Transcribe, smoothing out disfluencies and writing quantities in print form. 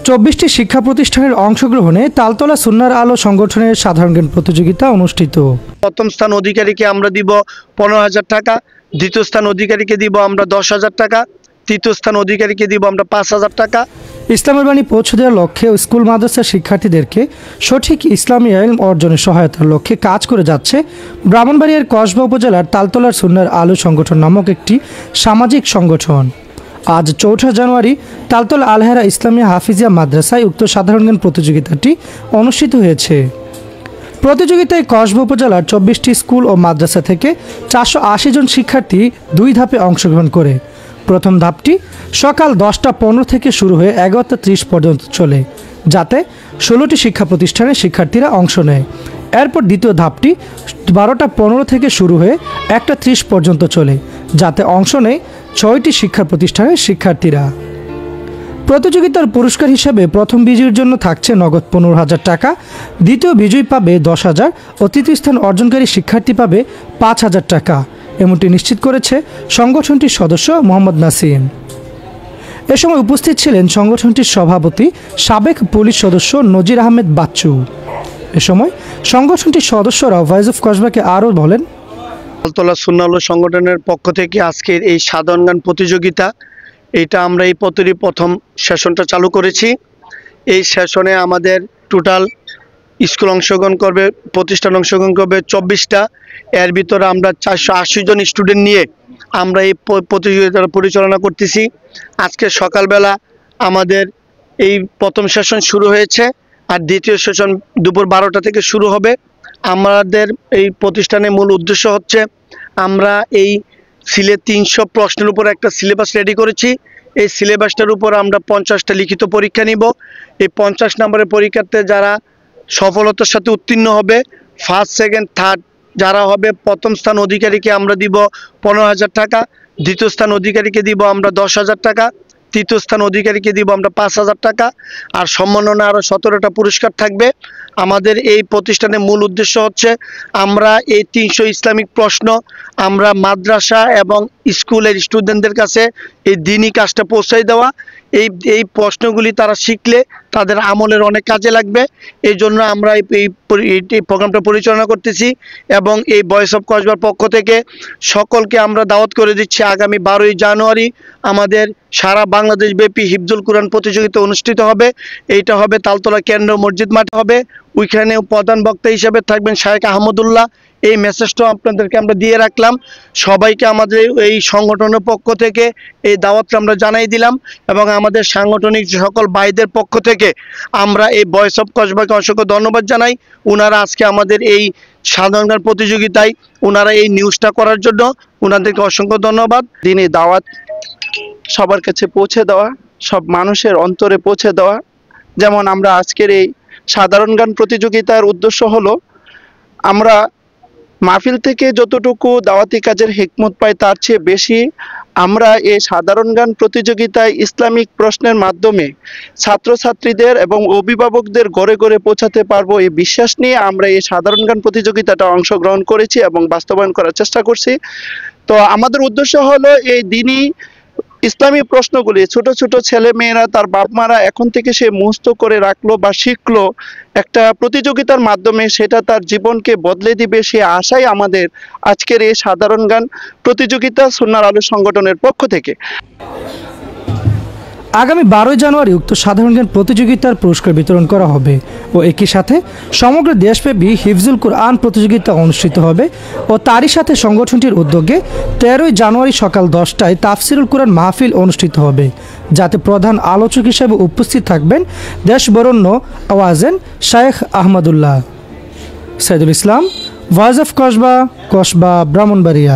24টি শিক্ষা প্রতিষ্ঠানের অংশগ্রহণে তালতলা সুন্নার আলো সংগঠনের সাধারণ জ্ঞান প্রতিযোগিতা অনুষ্ঠিত। প্রথম স্থান অধিকারীকে আমরা দিব 15,000 টাকা, দ্বিতীয় স্থান অধিকারীকে দিব আমরা 10,000 টাকা, তৃতীয় স্থান অধিকারীকে দিব আমরা 5,000 টাকা। ইসলামের বাণী পৌঁছে দেওয়ার লক্ষ্যে স্কুল মাদ্রাসার শিক্ষার্থীদেরকে সঠিক ইসলামী ইলম অর্জনের সহায়তার লক্ষ্যে কাজ করে যাচ্ছে ব্রাহ্মণবাড়িয়ার কসবা উপজেলার তালতলার সুন্নার আলো সংগঠন নামক একটি সামাজিক সংগঠন। আজ 4 জানুয়ারি তালতলা আলহেরা ইসলামিয়া হাফিজিয়া মাদ্রাসায় উক্ত সাধারণ জ্ঞান প্রতিযোগিতাটি অনুষ্ঠিত হয়েছে। প্রতিযোগিতায় কসবা উপজেলার 24টি স্কুল ও মাদ্রাসা থেকে 480 জন শিক্ষার্থী 2 ধাপে অংশগ্রহণ করে। প্রথম ধাপটি সকাল 10:15 থেকে শুরু হয়ে 11:30 পর্যন্ত চলে, যাতে 16টি শিক্ষা প্রতিষ্ঠানের শিক্ষার্থীরা অংশ নেয়। এরপর দ্বিতীয় ধাপটি 12:15 থেকে শুরু হয়ে 1:30 পর্যন্ত চলে, যাতে অংশ নেয় 6টি শিক্ষা প্রতিষ্ঠানের শিক্ষার্থীরা। প্রতিযোগিতার পুরস্কার হিসেবে প্রথম বিজয়ীর জন্য থাকছে নগদ 15,000 টাকা, দ্বিতীয় বিজয়ী পাবে 10,000 ও তৃতীয় স্থান অর্জনকারী শিক্ষার্থী পাবে 5,000 টাকা। এমনটি নিশ্চিত করেছে সংগঠনটির সদস্য মোহাম্মদ নাসিম। এ সময় উপস্থিত ছিলেন সংগঠনটির সভাপতি সাবেক পুলিশ সদস্য নজির আহমেদ বাচ্চু। এ সময় সংগঠনটির সদস্যরা ভয়েস অফ কসবাকে আরও বলেন, তালতলা সুন্নাহ আলো সংগঠনের পক্ষ থেকে আজকের এই সাধারণ জ্ঞান প্রতিযোগিতা, এটা আমরা এই পথেরই প্রথম সেশনটা চালু করেছি। এই সেশনে আমাদের টোটাল স্কুল অংশগ্রহণ করবে, প্রতিষ্ঠান অংশগ্রহণ করবে 24টা। এর ভিতরে আমরা 480 জন স্টুডেন্ট নিয়ে আমরা এই প্রতিযোগিতা পরিচালনা করতেছি। আজকে সকালবেলা আমাদের এই প্রথম সেশন শুরু হয়েছে, আর দ্বিতীয় সেশন দুপুর 12টা থেকে শুরু হবে। আমাদের এই প্রতিষ্ঠানের মূল উদ্দেশ্য হচ্ছে, আমরা এই 300 প্রশ্নের উপর একটা সিলেবাস রেডি করেছি। এই সিলেবাসটার উপর আমরা 50টা লিখিত পরীক্ষা নিব। এই 50 নম্বরের পরীক্ষাতে যারা সফলতার সাথে উত্তীর্ণ হবে, ফার্স্ট সেকেন্ড থার্ড যারা হবে, প্রথম স্থান অধিকারীকে আমরা দিব 15,000 টাকা, দ্বিতীয় স্থান অধিকারীকে দিব আমরা 10,000 টাকা, তৃতীয় স্থান অধিকারীকে দিব আমরা 5,000 টাকা, আর সম্মাননা আরও 17টা পুরস্কার থাকবে। আমাদের এই প্রতিষ্ঠানের মূল উদ্দেশ্য হচ্ছে, আমরা এই 300 ইসলামিক প্রশ্ন আমরা মাদ্রাসা এবং স্কুলের স্টুডেন্টদের কাছে এই দিনই কাজটা পৌঁছাই দেওয়া। এই প্রশ্নগুলি তারা শিখলে তাদের আমলের অনেক কাজে লাগবে। এই জন্য আমরা এই প্রোগ্রামটা পরিচালনা করতেছি। এবং এই ভয়েস অফ কসবার পক্ষ থেকে সকলকে আমরা দাওয়াত করে দিচ্ছি, আগামী 12ই জানুয়ারি আমাদের সারা বাংলাদেশ ব্যাপী হিফজুল কোরআন প্রতিযোগিতা অনুষ্ঠিত হবে। এইটা হবে তালতলা কেন্দ্র মসজিদ মাঠে হবে। ওইখানে প্রধান বক্তা হিসেবে থাকবেন শায়েখ আহমদুল্লাহ। এই মেসেজটাও আপনাদেরকে আমরা দিয়ে রাখলাম। সবাইকে আমাদের এই সংগঠনের পক্ষ থেকে এই দাওয়াতটা আমরা জানাই দিলাম, এবং আমাদের সাংগঠনিক সকল ভাইদের পক্ষ থেকে আমরা এই ভয়েস অফ কসবাকে অসংখ্য ধন্যবাদ জানাই। ওনারা আজকে আমাদের এই সাধারণ জ্ঞান প্রতিযোগিতায় ওনারা এই নিউজটা করার জন্য ওনাদেরকে অসংখ্য ধন্যবাদ। দিনে দাওয়াত সবার কাছে পৌঁছে দেওয়া, সব মানুষের অন্তরে পৌঁছে দেওয়া। যেমন আমরা আজকের এই সাধারণ জ্ঞান প্রতিযোগিতার উদ্দেশ্য হলো, আমরা মাহফিল থেকে যতটুকু দাওয়াতি কাজের হিকমত পাই তার চেয়ে বেশি আমরা এই সাধারণ জ্ঞান প্রতিযোগিতায় ইসলামিক প্রশ্নের মাধ্যমে ছাত্রছাত্রীদের এবং অভিভাবকদের ঘরে ঘরে পৌঁছাতে পারবো, এই বিশ্বাস নিয়ে আমরা এই সাধারণ জ্ঞান প্রতিযোগিতাটা অংশগ্রহণ করেছি এবং বাস্তবায়ন করার চেষ্টা করছি। তো আমাদের উদ্দেশ্য হলো, এই দিনই ইসলামী প্রশ্নগুলি ছোট ছোট ছেলে মেয়েরা তার বাপ মারা এখন থেকে সে মুখস্থ করে রাখলো বা শিখলো, একটা প্রতিযোগিতার মাধ্যমে সেটা তার জীবনকে বদলে দিবে, সে আশাই আমাদের আজকের এই সাধারণ জ্ঞান প্রতিযোগিতা সুন্নার আলো সংগঠনের পক্ষ থেকে। আগামী 12 জানুয়ারি উক্ত সাধারণ জ্ঞান প্রতিযোগিতার পুরস্কার বিতরণ করা হবে ও একই সাথে সমগ্র দেশব্যাপী হিফজুল কোরআন প্রতিযোগিতা অনুষ্ঠিত হবে। ও তারই সাথে সংগঠনটির উদ্যোগে 13 জানুয়ারি সকাল 10টায় তাফসিরুল কোরআন মাহফিল অনুষ্ঠিত হবে, যাতে প্রধান আলোচক হিসেবে উপস্থিত থাকবেন দেশ বরেণ্য ওয়াজেন শায়েখ আহমদুল্লাহ। Saidul Islam, voice of Kasba, Kasba, Brahmanbaria.